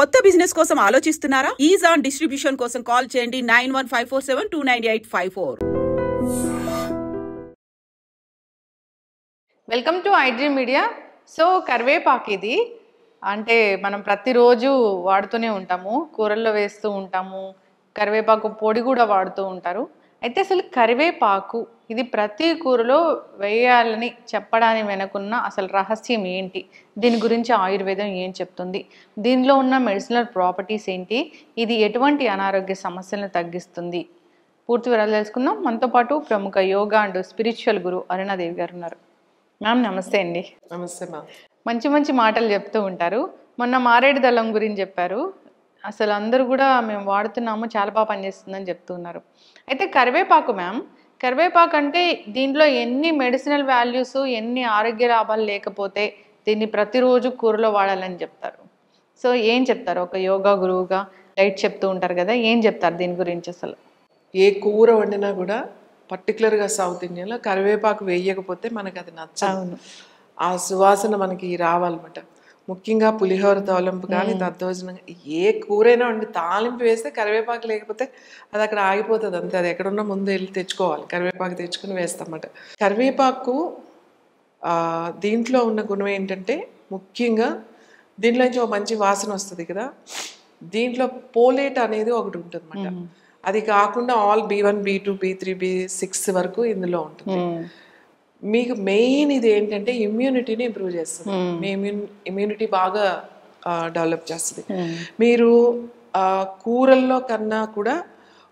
కొత్త బిజినెస్ కోసం ఆలోచిస్తున్నారా? ఈజ్ ఆన్ డిస్ట్రిబ్యూషన్ కోసం కాల్ చేయండి 9154729854. Welcome to iDream media. So కరివేపాకు ఇది అంటే మనం ప్రతిరోజు వాడుతూనే ఉంటాము, కూరల్లో వేస్తూ ఉంటాము, కరివేపాకు పొడి కూడా వాడుతూ ఉంటారు. అయితే అసలు కరివేపాకు ఇది ప్రతి కూరలో వేయాలని చెప్పడానికి వెనుకున్న అసలు రహస్యం ఏంటి, దీని గురించి ఆయుర్వేదం ఏం చెప్తుంది, దీనిలో ఉన్న మెడిసినల్ ప్రాపర్టీస్ ఏంటి, ఇది ఎటువంటి అనారోగ్య సమస్యలను తగ్గిస్తుంది, పూర్తి వివరాలు తెలుసుకుందాం. మనతో పాటు ప్రముఖ యోగా అండ్ స్పిరిచువల్ గురు అరుణాదేవి గారు ఉన్నారు. మ్యామ్ నమస్తే అండి. నమస్తే మ్యామ్. మంచి మంచి మాటలు చెప్తూ ఉంటారు. మొన్న మారేడు దళం గురించి చెప్పారు. అసలు అందరూ కూడా మేము వాడుతున్నాము, చాలా బాగా పనిచేస్తుందని చెప్తున్నారు. అయితే కరివేపాకు మ్యామ్, కరివేపాకు అంటే దీంట్లో ఎన్ని మెడిసినల్ వాల్యూస్, ఎన్ని ఆరోగ్య లాభాలు లేకపోతే దీన్ని ప్రతిరోజు కూరలో వాడాలని చెప్తారు. సో ఏం చెప్తారు? ఒక యోగా గురువుగా డైట్ చెప్తూ ఉంటారు కదా, ఏం చెప్తారు దీని గురించి? అసలు ఏ కూర వండినా కూడా పర్టికులర్గా సౌత్ ఇండియన్లో కరివేపాకు వేయకపోతే మనకు అది నచ్చదు. ఆ సువాసన మనకి రావాలన్నమాట. ముఖ్యంగా పులిహోర తాలింపు కానీ దద్దోజనం ఏ కూరైనా వండి తాలింపు వేస్తే కరివేపాకు లేకపోతే అది అక్కడ ఆగిపోతుంది అంతే. అది ఎక్కడున్నా ముందు వెళ్ళి తెచ్చుకోవాలి, కరివేపాకు తెచ్చుకుని వేస్తామన్నమాట. కరివేపాకు దీంట్లో ఉన్న గుణం ఏంటంటే ముఖ్యంగా దీంట్లో నుంచి ఒక మంచి వాసన వస్తుంది కదా. దీంట్లో పోలేట్ అనేది ఒకటి ఉంటుంది అన్నమాట. అది కాకుండా all B1 B2 B3 B6 వరకు ఇందులో ఉంటుంది. మీకు మెయిన్ ఇది ఏంటంటే ఇమ్యూనిటీని ఇంప్రూవ్ చేస్తుంది. మీ ఇమ్యూనిటీ బాగా డెవలప్ చేస్తుంది. మీరు కూరల్లో కన్నా కూడా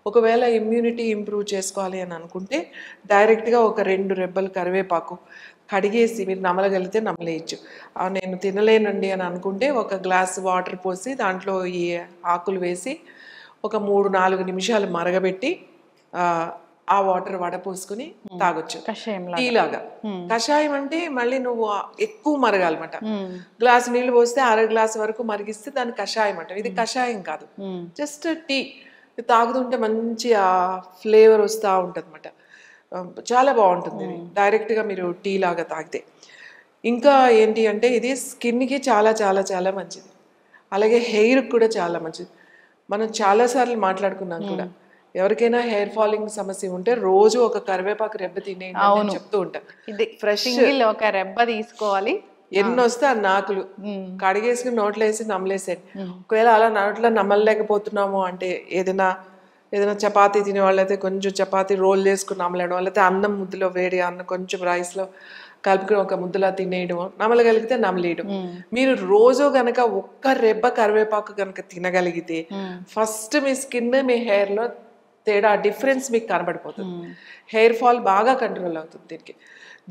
ఒకవేళ ఇమ్యూనిటీ ఇంప్రూవ్ చేసుకోవాలి అని అనుకుంటే డైరెక్ట్గా ఒక 2 రెబ్బలు కరివేపాకు కడిగేసి మీరు నమలగలిగితే నమలేయచ్చు. నేను తినలేనండి అని అనుకుంటే ఒక గ్లాస్ వాటర్ పోసి దాంట్లో ఈ ఆకులు వేసి ఒక 3-4 నిమిషాలు మరగబెట్టి ఆ వాటర్ వడపోసుకుని తాగొచ్చు, టీలాగా. కషాయం అంటే మళ్ళీ నువ్వు ఎక్కువ మరగాలన్నమాట. గ్లాస్ నీళ్లు పోస్తే 1/2 గ్లాస్ వరకు మరిగిస్తే దాన్ని కషాయం అంట. ఇది కషాయం కాదు, జస్ట్ టీ. తాగుతుంటే మంచి ఆ ఫ్లేవర్ వస్తూ ఉంటుంది అన్నమాట. చాలా బాగుంటుంది డైరెక్ట్గా మీరు టీ లాగా తాగితే. ఇంకా ఏంటి అంటే ఇది స్కిన్కి చాలా చాలా చాలా మంచిది, అలాగే హెయిర్కి కూడా చాలా మంచిది. మనం చాలాసార్లు మాట్లాడుకున్నాం కూడా, ఎవరికైనా హెయిర్ ఫాలింగ్ సమస్య ఉంటే రోజు ఒక కరివేపాకు రెబ్బ తినేయండి చెప్తూ ఉంటా. ఫ్రెష్ ఒక రెబ్బ తీసుకోవాలి, ఎన్ని వస్తే ఆ నాకులు కడిగేసుకుని నోట్లో వేసి నమలేసేయండి. ఒకవేళ అలా నోట్లో నమలలేకపోతున్నాము అంటే ఏదైనా చపాతీ తినే వాళ్ళైతే కొంచెం చపాతీ రోల్ చేసుకుని నమలేయడం, లేకపోతే అన్నం ముద్దలో వేడి అన్నం కొంచెం రైస్లో కలుపుకొని ఒక ముద్దలా తినేయడం, నమలగలిగితే నమలేయడం. మీరు రోజు గనక ఒక్క రెబ్బ కరివేపాకు కనుక తినగలిగితే ఫస్ట్ మీ స్కిన్ మీ హెయిర్లో తేడా డిఫరెన్స్ మీకు కనబడిపోతుంది. హెయిర్ ఫాల్ బాగా కంట్రోల్ అవుతుంది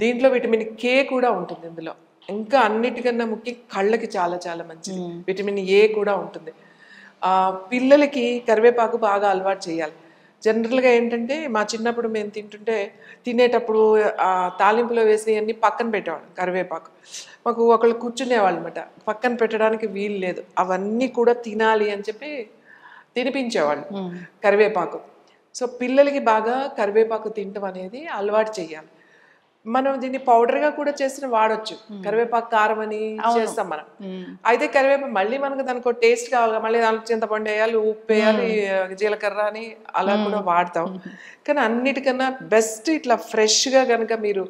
దీంట్లో విటమిన్ K కూడా ఉంటుంది ఇందులో. ఇంకా అన్నిటికన్నా ముఖ్యం కళ్ళకి చాలా చాలా మంచిది, విటమిన్ A కూడా ఉంటుంది. పిల్లలకి కరివేపాకు బాగా అలవాటు చేయాలి. జనరల్గా ఏంటంటే మా చిన్నప్పుడు మేము తినేటప్పుడు తాలింపులో వేసినవన్నీ పక్కన పెట్టేవాళ్ళం. కరివేపాకు మాకు ఒకళ్ళు కూర్చునేవాళ్ళు అనమాట, పక్కన పెట్టడానికి వీలు లేదు. అవన్నీ కూడా తినాలి అని చెప్పి తినిపించేవాళ్ళు కరివేపాకు. సో పిల్లలకి బాగా కరివేపాకు తినటం అనేది అలవాటు చేయాలి. మనం దీన్ని పౌడర్గా కూడా చేసిన వాడచ్చు, కరివేపాకు కారం అని చేస్తాం మనం. అయితే కరివేపాకు మళ్ళీ మనకు దానికి టేస్ట్ కావాలి, మళ్ళీ దాంట్లో చింతపండు వేయాలి, ఉప్పు వేయాలి, జీలకర్ర అని అలా కూడా వాడతాం. కానీ అన్నిటికన్నా బెస్ట్ ఇట్లా ఫ్రెష్గా కనుక మీరు,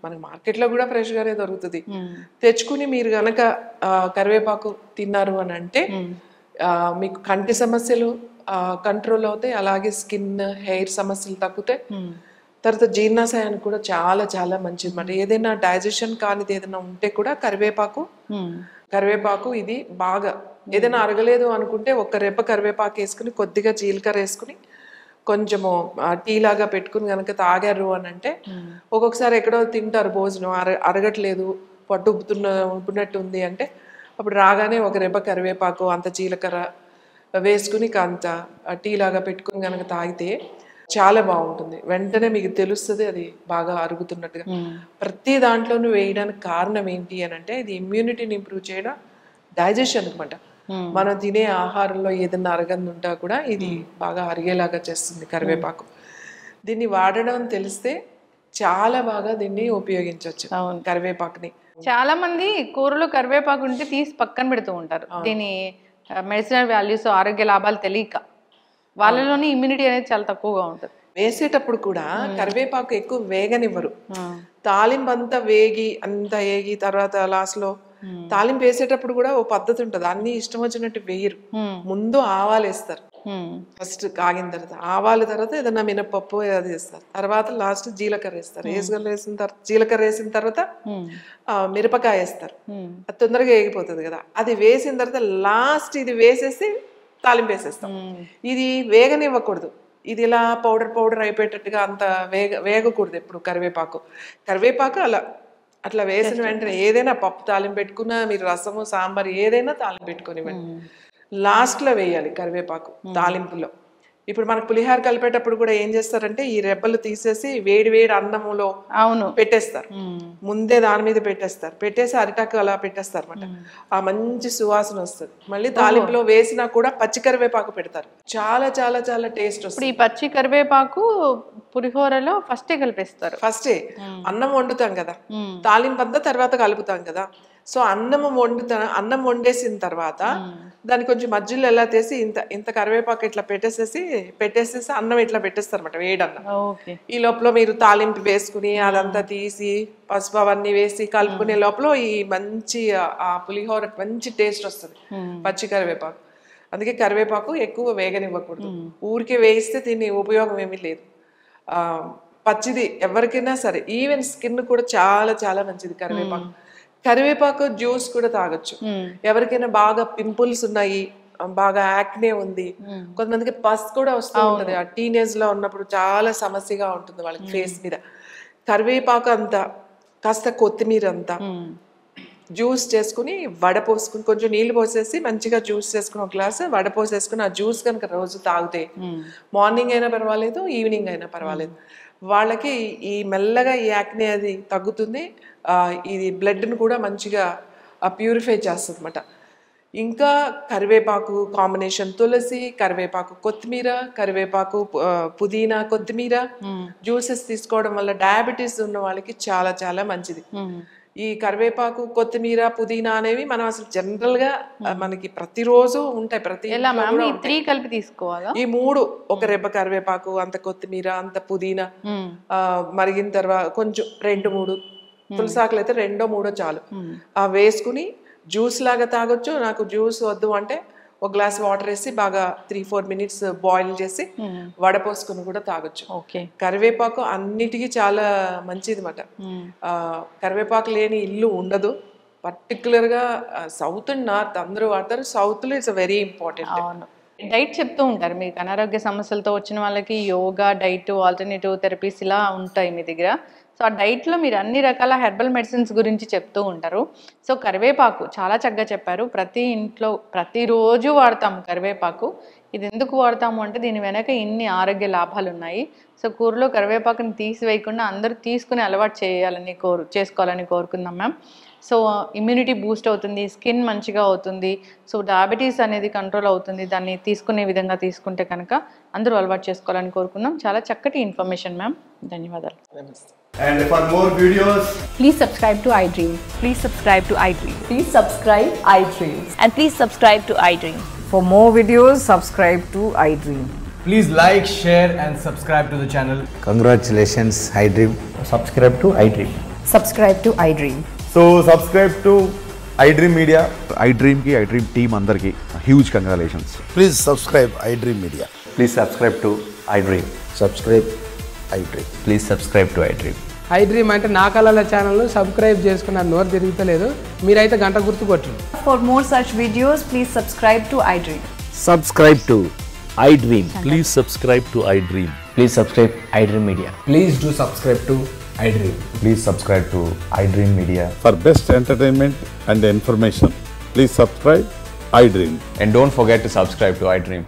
మనకి మార్కెట్లో కూడా ఫ్రెష్గానే దొరుకుతుంది, తెచ్చుకుని మీరు కనుక కరివేపాకు తిన్నారు అని అంటే మీకు కంటి సమస్యలు కంట్రోల్ అవుతాయి, అలాగే స్కిన్ హెయిర్ సమస్యలు తగ్గుతాయి. తర్వాత జీర్ణాశయానికి కూడా చాలా చాలా మంచిది అన్నమాట. ఏదైనా డైజెషన్ కానిది ఏదైనా ఉంటే కూడా కరివేపాకు ఇది బాగా, ఏదైనా అరగలేదు అనుకుంటే ఒక రెబ్బ కరివేపాకు వేసుకుని కొద్దిగా జీలకర్ర వేసుకుని కొంచెము టీ లాగా పెట్టుకుని కనుక తాగారు అని అంటే, ఒక్కొక్కసారి ఎక్కడో తింటారు భోజనం అరగట్లేదు, పట్టు ఉబ్బుతున్నట్టు ఉంది అంటే అప్పుడు రాగానే ఒక రెబ్బ కరివేపాకు అంత జీలకర్ర వేసుకుని అంత టీ లాగా పెట్టుకుని కనుక తాగితే చాలా బాగుంటుంది. వెంటనే మీకు తెలుస్తుంది అది బాగా అరుగుతున్నట్టుగా. ప్రతి దాంట్లోనూ వేయడానికి కారణం ఏంటి అని అంటే ఇది ఇమ్యూనిటీని ఇంప్రూవ్ చేయడం, డైజెషన్ అనమాట. మనం తినే ఆహారంలో ఏదన్నా అరగంది ఉంటా కూడా ఇది బాగా అరిగేలాగా చేస్తుంది కరివేపాకు. దీన్ని వాడడం తెలిస్తే చాలా బాగా దీన్ని ఉపయోగించవచ్చు కరివేపాకుని. చాలా మంది కూరలో కరివేపాకు ఉంటే తీసి పక్కన పెడుతూ ఉంటారు, దీని మెడిసినల్ వాల్యూస్ ఆరోగ్య లాభాలు తెలియక వాళ్ళలోని ఇమ్యూనిటీ అనేది చాలా తక్కువగా ఉంటుంది. వేసేటప్పుడు కూడా కరివేపాకు ఎక్కువ వేగనివ్వరు. తాలింపు అంతా వేగి తర్వాత లాస్ట్ లో తాలింపు వేసేటప్పుడు కూడా ఓ పద్ధతి ఉంటది. అన్ని ఇష్టం వచ్చినట్టు వేయరు. ముందు ఆవాలు వేస్తారు, ఫస్ట్ కాగిన తర్వాత ఆవాల తర్వాత ఏదన్నా మినపప్పు అది వేస్తారు, తర్వాత లాస్ట్ జీలకర్ర వేస్తారు. జీలకర్ర వేసిన తర్వాత మిరపకాయ వేస్తారు. అది తొందరగా వేగిపోతుంది కదా. అది వేసిన తర్వాత లాస్ట్ ఇది వేసేసి తాలింపు వేసేస్తాం. ఇది వేగనివ్వకూడదు. ఇది ఇలా పౌడర్ అయిపోయేటట్టుగా అంత వేగకూడదు ఎప్పుడు. కరివేపాకు అట్లా వేసిన వెంటనే ఏదైనా పప్పు తాలింపు పెట్టుకున్నా, మీరు రసము సాంబార్ ఏదైనా తాలింపు పెట్టుకునివ్వండి, లాస్ట్లో వేయాలి కరివేపాకు తాలింపులో. ఇప్పుడు మనకు పులిహార కలిపేటప్పుడు కూడా ఏం చేస్తారంటే ఈ రెబ్బలు తీసేసి వేడి అన్నములో పెట్టేస్తారు. ముందే దాని మీద పెట్టేసి అరిటాకు అలా పెట్టేస్తారు అనమాట. ఆ మంచి సువాసన వస్తుంది. మళ్ళీ తాలింపులో వేసినా కూడా పచ్చి కరివేపాకు పెడతారు. చాలా చాలా చాలా టేస్ట్ వస్తుంది. ఈ పచ్చి కరివేపాకు పులిహోరలో ఫస్టే కలిపేస్తారు. ఫస్టే అన్నం వండుతాం కదా, తాలింపు అంతా తర్వాత కలుపుతాం కదా. సో అన్నం వండేసిన తర్వాత దాన్ని కొంచెం మధ్యలో ఎలా తీసి ఇంత కరివేపాకు ఇట్లా పెట్టేసేసి అన్నం ఇట్లా పెట్టేస్తారు అనమాట, వేడన్నం. ఈ లోపల మీరు తాలింపు వేసుకుని అదంతా తీసి పసుపు అవన్నీ వేసి కలుపుకునే లోపల ఈ మంచి ఆ పులిహోర మంచి టేస్ట్ వస్తుంది పచ్చి కరివేపాకు. అందుకే కరివేపాకు ఎక్కువ వేగనివ్వకూడదు. ఊరికే వేయిస్తే దీని ఉపయోగం ఏమీ లేదు. పచ్చిది ఎవరికైనా సరే, ఈవెన్ స్కిన్ కూడా చాలా చాలా మంచిది కరివేపాకు జ్యూస్ కూడా తాగొచ్చు. ఎవరికైనా బాగా పింపుల్స్ ఉన్నాయి, బాగా యాక్నే ఉంది, కొంతమందికి పస్ కూడా వస్తూ ఉంటది. ఆ టీనేజ్ లో ఉన్నప్పుడు చాలా సమస్యగా ఉంటుంది వాళ్ళకి ఫేస్ మీద. కరివేపాకు అంతా కాస్త కొత్తిమీర అంతా జ్యూస్ చేసుకుని వడపోసుకుని కొంచెం నీళ్లు పోసేసి మంచిగా జ్యూస్ చేసుకుని ఒక గ్లాస్ వడపోసేసుకుని ఆ జ్యూస్ కనుక రోజు తాగితే మార్నింగ్ అయినా పర్వాలేదు, ఈవినింగ్ అయినా పర్వాలేదు, వాళ్ళకి ఈ మెల్లగా ఈ యాక్నే అది తగ్గుతుంది. ఇది బ్లడ్ని కూడా మంచిగా ప్యూరిఫై చేస్తుంది అన్నమాట. ఇంకా కరివేపాకు కాంబినేషన్ తులసి, కరివేపాకు కొత్తిమీర, కరివేపాకు పుదీనా కొత్తిమీర జ్యూసెస్ తీసుకోవడం వల్ల డయాబెటీస్ ఉన్న వాళ్ళకి చాలా చాలా మంచిది. ఈ కరివేపాకు కొత్తిమీర పుదీనా అనేవి మనం అసలు జనరల్ గా మనకి ప్రతిరోజు ఉంటాయి. కలిపి తీసుకోవాలా? ఈ మూడు, ఒక రెబ్బ కరివేపాకు, అంత కొత్తిమీర, అంత పుదీనా, మరిగిన తర్వాత కొంచెం 2-3 తులసాకులు అయితే 2-3 చాలు. వేసుకుని జ్యూస్ లాగా తాగొచ్చు. నాకు జ్యూస్ వద్దు అంటే ఒక గ్లాస్ వాటర్ వేసి బాగా 3-4 మినిట్స్ బాయిల్ చేసి వడపోసుకుని కూడా తాగొచ్చు. కరివేపాకు అన్నిటికీ చాలా మంచిది అన్నమాట. కరివేపాకు లేని ఇల్లు ఉండదు. పర్టికులర్ గా సౌత్ అండ్ నార్త్ అందరూ వాడతారు. సౌత్ లో ఇట్స్ వెరీ ఇంపార్టెంట్. డైట్ చెప్తూ ఉంటారు మీకు, అనారోగ్య సమస్యలతో వచ్చిన వాళ్ళకి యోగా, డైట్, ఆల్టర్నేటివ్ థెరపీస్ ఇలా ఉంటాయి మీ దగ్గర. సో ఆ డైట్లో మీరు అన్ని రకాల హెర్బల్ మెడిసిన్స్ గురించి చెప్తూ ఉంటారు. సో కరివేపాకు చాలా చక్కగా చెప్పారు. ప్రతి ఇంట్లో ప్రతిరోజు వాడతాము కరివేపాకు. ఇది ఎందుకు వాడతాము అంటే దీని వెనక ఇన్ని ఆరోగ్య లాభాలు ఉన్నాయి. సో కూరలో కరివేపాకుని తీసివేయకుండా అందరూ తీసుకుని అలవాటు చేసుకోవాలని కోరుకుందాం మ్యామ్. సో ఇమ్యూనిటీ బూస్ట్ అవుతుంది, స్కిన్ మంచిగా అవుతుంది, సో డయాబెటీస్ అనేది కంట్రోల్ అవుతుంది. దాన్ని తీసుకునే విధంగా తీసుకుంటే కనుక అందరూ అలవాటు చేసుకోవాలని కోరుకుందాం. చాలా చక్కటి ఇన్ఫర్మేషన్ మ్యామ్, ధన్యవాదాలు. And for more videos, please subscribe to iDream. Please subscribe to iDream. Please subscribe iDream. And please subscribe to iDream. For more videos, subscribe to iDream. please like, share and subscribe to the channel. Congratulations, iDream. Subscribe to iDream. Subscribe to iDream. So subscribe to iDream Media. iDream team andarki huge congratulations. Please subscribe iDream Media. Please subscribe to iDream. Subscribe iDream. Please subscribe to iDream. iDream అంటే నా కళల channel subscribe చేసుకున్న నోరు తిరుగుతలేదు, మీరైతే గంట గుర్తు కొట్టండి. For more such videos, please subscribe to iDream. Subscribe to iDream. Please subscribe to iDream. Please subscribe iDream Media. Please do subscribe to iDream. Please subscribe to iDream Media. For best entertainment and information, please subscribe iDream. And don't forget to subscribe to iDream.